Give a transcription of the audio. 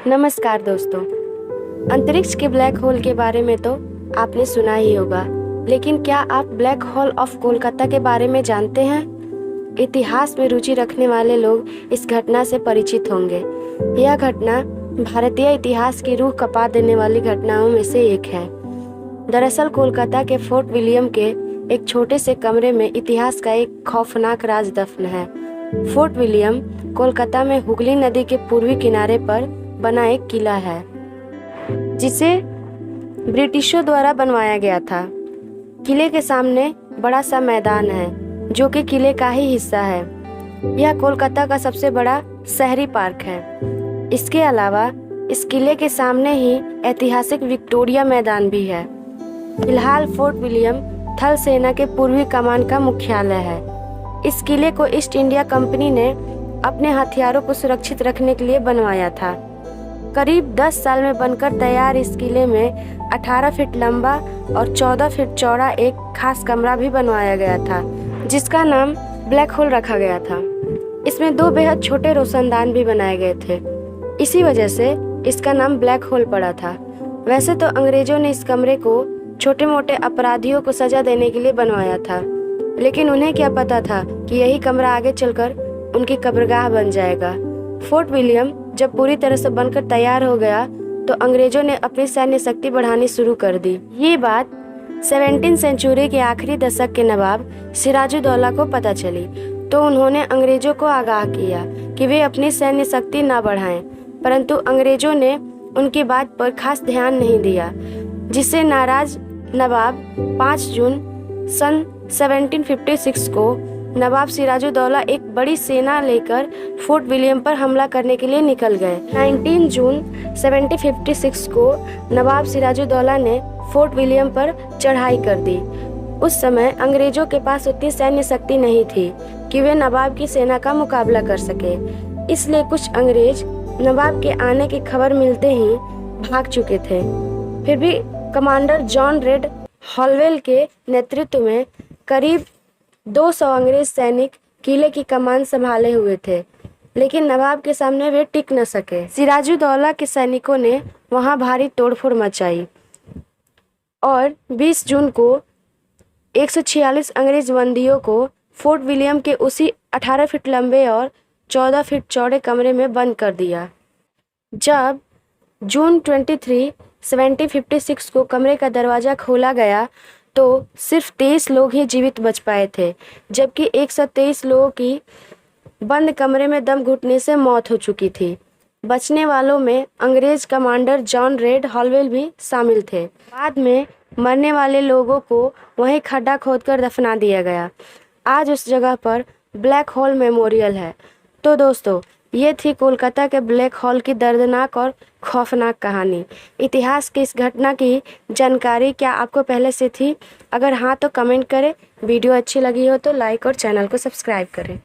नमस्कार दोस्तों। अंतरिक्ष के ब्लैक होल के बारे में तो आपने सुना ही होगा, लेकिन क्या आप ब्लैक होल ऑफ कोलकाता के बारे में जानते हैं? इतिहास में रुचि रखने वाले लोग इस घटना से परिचित होंगे। यह घटना भारतीय इतिहास की रूह कपा देने वाली घटनाओं में से एक है। दरअसल कोलकाता के फोर्ट विलियम के एक छोटे से कमरे में इतिहास का एक खौफनाक राज दफन है। फोर्ट विलियम कोलकाता में हुगली नदी के पूर्वी किनारे पर बना एक किला है, जिसे ब्रिटिशों द्वारा बनवाया गया था। किले के सामने बड़ा सा मैदान है, जो कि किले का ही हिस्सा है। यह कोलकाता का सबसे बड़ा शहरी पार्क है। इसके अलावा इस किले के सामने ही ऐतिहासिक विक्टोरिया मैदान भी है। फिलहाल फोर्ट विलियम थल सेना के पूर्वी कमान का मुख्यालय है। इस किले को ईस्ट इंडिया कंपनी ने अपने हथियारों को सुरक्षित रखने के लिए बनवाया था। करीब 10 साल में बनकर तैयार इस किले में 18 फीट लंबा और 14 फीट चौड़ा एक खास कमरा भी बनवाया गया था, जिसका नाम ब्लैक होल रखा गया था। इसमें 2 बेहद छोटे रोशनदान भी बनाए गए थे। इसी वजह से इसका नाम ब्लैक होल पड़ा था। वैसे तो अंग्रेजों ने इस कमरे को छोटे मोटे अपराधियों को सजा देने के लिए बनवाया था, लेकिन उन्हें क्या पता था कि यही कमरा आगे चलकर उनकी कब्रगाह बन जाएगा। फोर्ट विलियम जब पूरी तरह से बनकर तैयार हो गया तो अंग्रेजों ने अपनी सैन्य शक्ति बढ़ानी शुरू कर दी। ये बात 17वीं सेंचुरी के आखिरी दशक के नवाब सिराजुद्दौला को पता चली, तो उन्होंने अंग्रेजों को आगाह किया कि वे अपनी सैन्य शक्ति न बढ़ाएं। परंतु अंग्रेजों ने उनकी बात पर खास ध्यान नहीं दिया, जिससे नाराज नवाब 5 जून सन 1756 को नवाब सिराजुद्दौला एक बड़ी सेना लेकर फोर्ट विलियम पर हमला करने के लिए निकल गए। 19 जून 1756 को नवाब सिराजुद्दौला ने फोर्ट विलियम पर चढ़ाई कर दी। उस समय अंग्रेजों के पास उतनी सैन्य शक्ति नहीं थी कि वे नवाब की सेना का मुकाबला कर सके। इसलिए कुछ अंग्रेज नवाब के आने की खबर मिलते ही भाग चुके थे। फिर भी कमांडर जॉन रेड हॉलवेल के नेतृत्व में करीब 200 अंग्रेज सैनिक किले की कमान संभाले हुए थे, लेकिन नवाब के सामने वे टिक न सके। सिराजुद्दौला के सैनिकों ने वहां भारी तोड़फोड़ मचाई और 20 जून को 146 अंग्रेज बंदियों को फोर्ट विलियम के उसी 18 फीट लंबे और 14 फीट चौड़े कमरे में बंद कर दिया। जब जून 23, 1756 को कमरे का दरवाजा खोला गया तो सिर्फ 23 लोग ही जीवित बच पाए थे, जबकि 123 लोगों की बंद कमरे में दम घुटने से मौत हो चुकी थी। बचने वालों में अंग्रेज कमांडर जॉन रेड हॉलवेल भी शामिल थे। बाद में मरने वाले लोगों को वहीं खड्डा खोदकर दफना दिया गया। आज उस जगह पर ब्लैक होल मेमोरियल है। तो दोस्तों, ये थी कोलकाता के ब्लैक होल की दर्दनाक और खौफनाक कहानी। इतिहास की इस घटना की जानकारी क्या आपको पहले से थी? अगर हाँ तो कमेंट करें। वीडियो अच्छी लगी हो तो लाइक और चैनल को सब्सक्राइब करें।